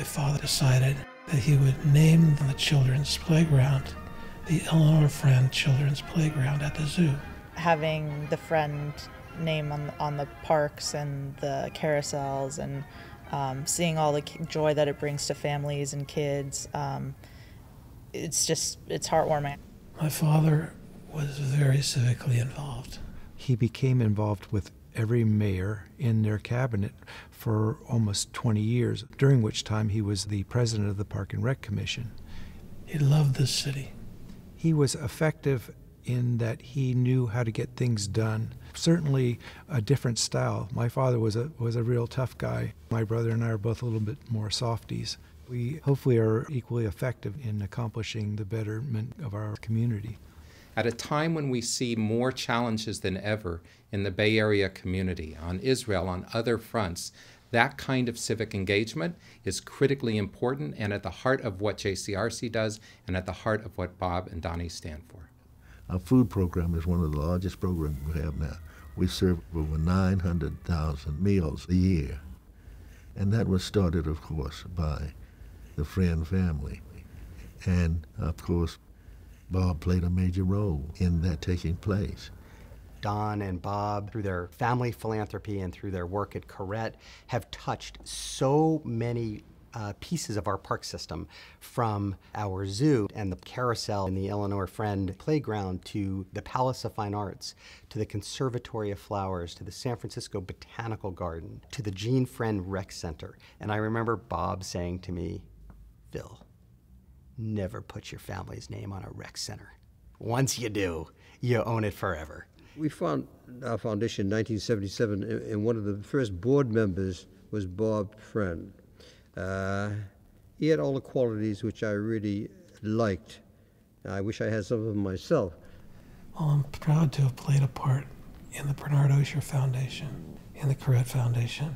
father decided that he would name the children's playground the Donnie Friend Children's Playground at the zoo. Having the Friend name on the parks and the carousels and seeing all the joy that it brings to families and kids, it's heartwarming. My father was very civically involved. He became involved with every mayor in their cabinet for almost 20 years, during which time he was the president of the Park and Rec Commission. He loved this city. He was effective in that he knew how to get things done. Certainly a different style. My father was a real tough guy. My brother and I are both a little bit more softies. We hopefully are equally effective in accomplishing the betterment of our community. At a time when we see more challenges than ever in the Bay Area community, on Israel, on other fronts, that kind of civic engagement is critically important and at the heart of what JCRC does and at the heart of what Bob and Donnie stand for. Our food program is one of the largest programs we have now. We serve over 900,000 meals a year. And that was started, of course, by the Friend family. And, of course, Bob played a major role in that taking place. Don and Bob, through their family philanthropy and through their work at Corrette, have touched so many pieces of our park system, from our zoo and the carousel in the Donnie Friend playground to the Palace of Fine Arts, to the Conservatory of Flowers, to the San Francisco Botanical Garden, to the Gene Friend Rec Center. And I remember Bob saying to me, "Phil, never put your family's name on a rec center. Once you do, you own it forever." We found our foundation in 1977, and one of the first board members was Bob Friend. He had all the qualities which I really liked. I wish I had some of them myself. Well, I'm proud to have played a part in the Bernard Osher Foundation, in the Corrette Foundation.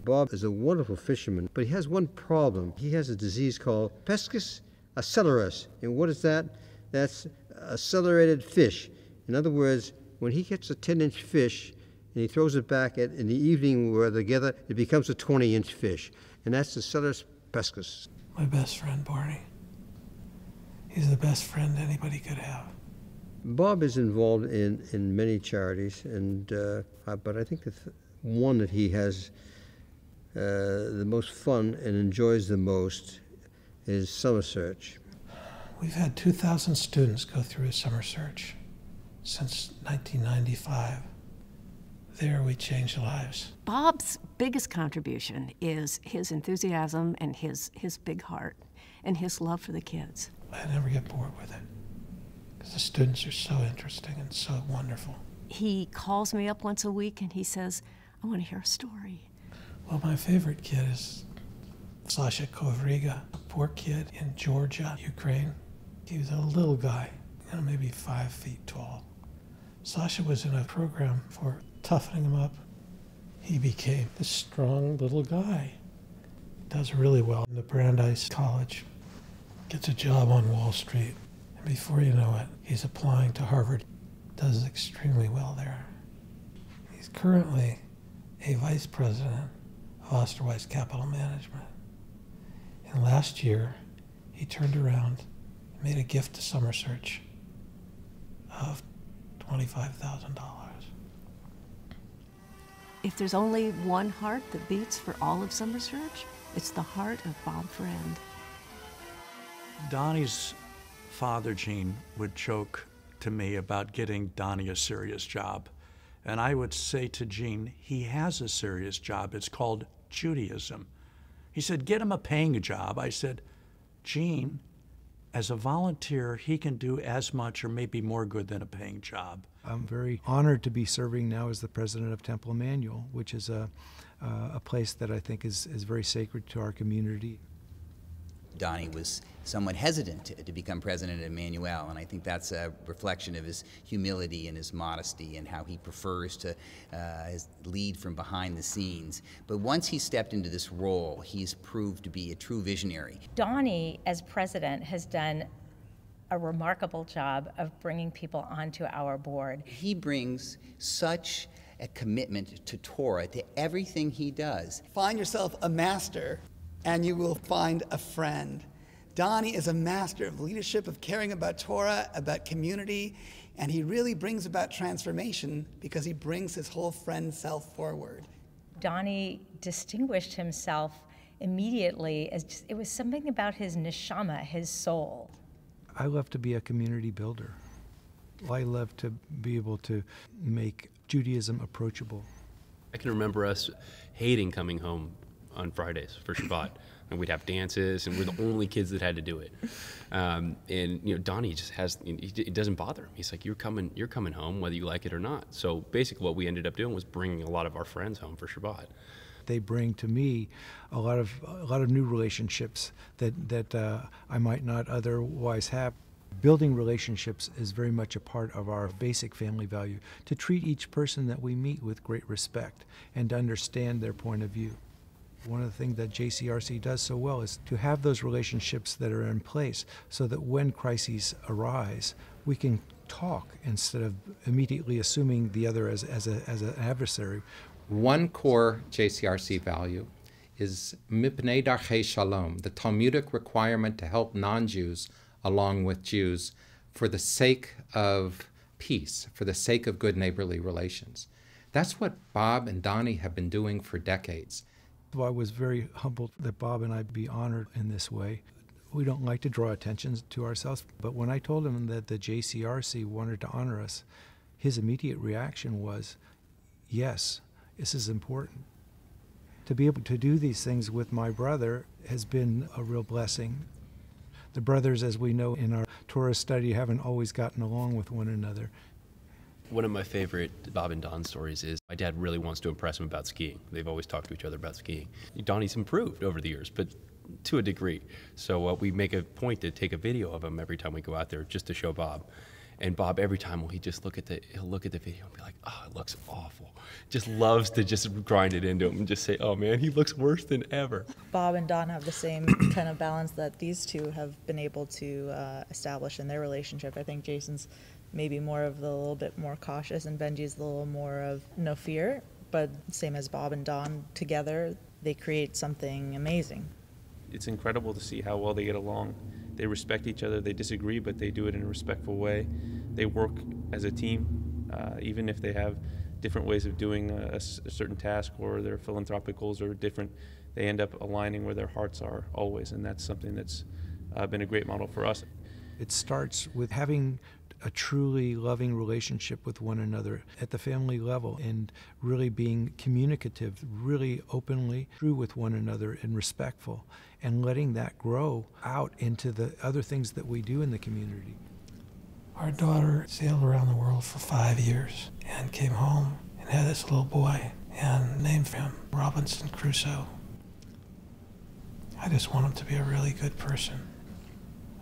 Bob is a wonderful fisherman, but he has one problem. He has a disease called pescis accelerus. And what is that? That's accelerated fish. In other words, when he gets a 10-inch fish and he throws it back in the evening we're together, it becomes a 20-inch fish. And that's the accelerus pescis. My best friend, Barney. He's the best friend anybody could have. Bob is involved in many charities, and but I think the one that he has the most fun and enjoys the most is Summer Search. We've had 2,000 students go through a Summer Search since 1995. There we changed lives. Bob's biggest contribution is his enthusiasm and his big heart and his love for the kids. I never get bored with it because the students are so interesting and so wonderful. He calls me up once a week and he says, "I want to hear a story." Well, my favorite kid is Sasha Kovriga, a poor kid in Georgia, Ukraine. He was a little guy, maybe 5 feet tall. Sasha was in a program for toughening him up. He became this strong little guy. Does really well in the Brandeis College. Gets a job on Wall Street. And before you know it, he's applying to Harvard. Does extremely well there. He's currently a vice president of Osterweiss Capital Management. And last year, he turned around and made a gift to Summer Search of $25,000. If there's only one heart that beats for all of Summer Search, it's the heart of Bob Friend. Donnie's father, Gene, would joke to me about getting Donnie a serious job. And I would say to Gene, he has a serious job. It's called Judaism. He said, "Get him a paying job." I said, "Gene, as a volunteer, he can do as much or maybe more good than a paying job." I'm very honored to be serving now as the president of Temple Emanu-El, which is a place that I think is very sacred to our community. Donnie was somewhat hesitant to become president of Emanu-El, and I think that's a reflection of his humility and his modesty and how he prefers to lead from behind the scenes. But once he stepped into this role, he's proved to be a true visionary. Donnie, as president, has done a remarkable job of bringing people onto our board. He brings such a commitment to Torah, to everything he does. Find yourself a master and you will find a friend. Donnie is a master of leadership, of caring about Torah, about community, and he really brings about transformation because he brings his whole friend self forward. Donnie distinguished himself immediately as just, it was something about his neshama, his soul. I love to be a community builder. I love to be able to make Judaism approachable. I can remember us hating coming home on Fridays for Shabbat. And we'd have dances, and we're the only kids that had to do it. And Donnie just has, it doesn't bother him. He's like, you're coming home whether you like it or not. So basically what we ended up doing was bringing a lot of our friends home for Shabbat. They bring to me a lot of new relationships that I might not otherwise have. Building relationships is very much a part of our basic family value, to treat each person that we meet with great respect and to understand their point of view. One of the things that JCRC does so well is to have those relationships that are in place so that when crises arise, we can talk instead of immediately assuming the other as an adversary. One core JCRC value is mipnei darchei shalom, the Talmudic requirement to help non-Jews along with Jews for the sake of peace, for the sake of good neighborly relations. That's what Bob and Donnie have been doing for decades. I was very humbled that Bob and I be honored in this way. We don't like to draw attention to ourselves, but when I told him that the JCRC wanted to honor us, his immediate reaction was, yes, this is important. To be able to do these things with my brother has been a real blessing. The brothers, as we know in our Torah study, haven't always gotten along with one another. One of my favorite Bob and Don stories is my dad really wants to impress him about skiing. They've always talked to each other about skiing. Donnie's improved over the years, but to a degree. So we make a point to take a video of him every time we go out there just to show Bob. And Bob, every time he'll look at the video and be like, oh, it looks awful. Just loves to just grind it into him and just say, oh man, he looks worse than ever. Bob and Don have the same kind of balance that these two have been able to establish in their relationship. I think Jason's maybe more of the little bit more cautious, and Benji's a little more of no fear, but same as Bob and Don together, they create something amazing. It's incredible to see how well they get along. They respect each other, they disagree, but they do it in a respectful way. They work as a team, even if they have different ways of doing a certain task or their philanthropic goals are different, they end up aligning where their hearts are always, and that's something that's been a great model for us. It starts with having a truly loving relationship with one another at the family level and really being communicative, really openly true with one another and respectful, and letting that grow out into the other things that we do in the community. Our daughter sailed around the world for 5 years and came home and had this little boy and named him Robinson Crusoe. I just want him to be a really good person.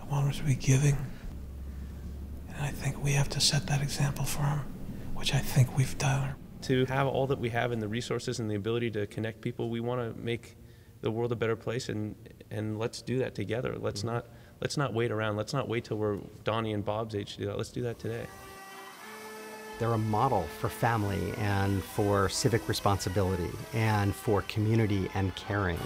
I want him to be giving. And I think we have to set that example for him, which I think we've done. To have all that we have and the resources and the ability to connect people, we want to make the world a better place, and let's do that together. Let's not wait around. Let's not wait till we're Donnie and Bob's age to do that. Let's do that today. They're a model for family and for civic responsibility and for community and caring.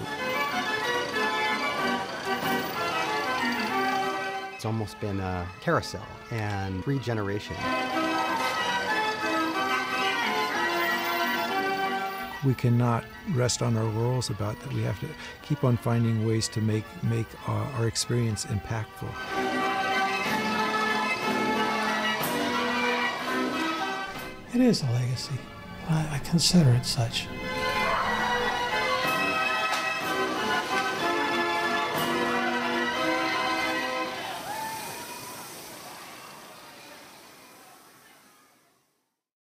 It's almost been a carousel and regeneration. We cannot rest on our laurels about that. We have to keep on finding ways to make our experience impactful. It is a legacy. I consider it such.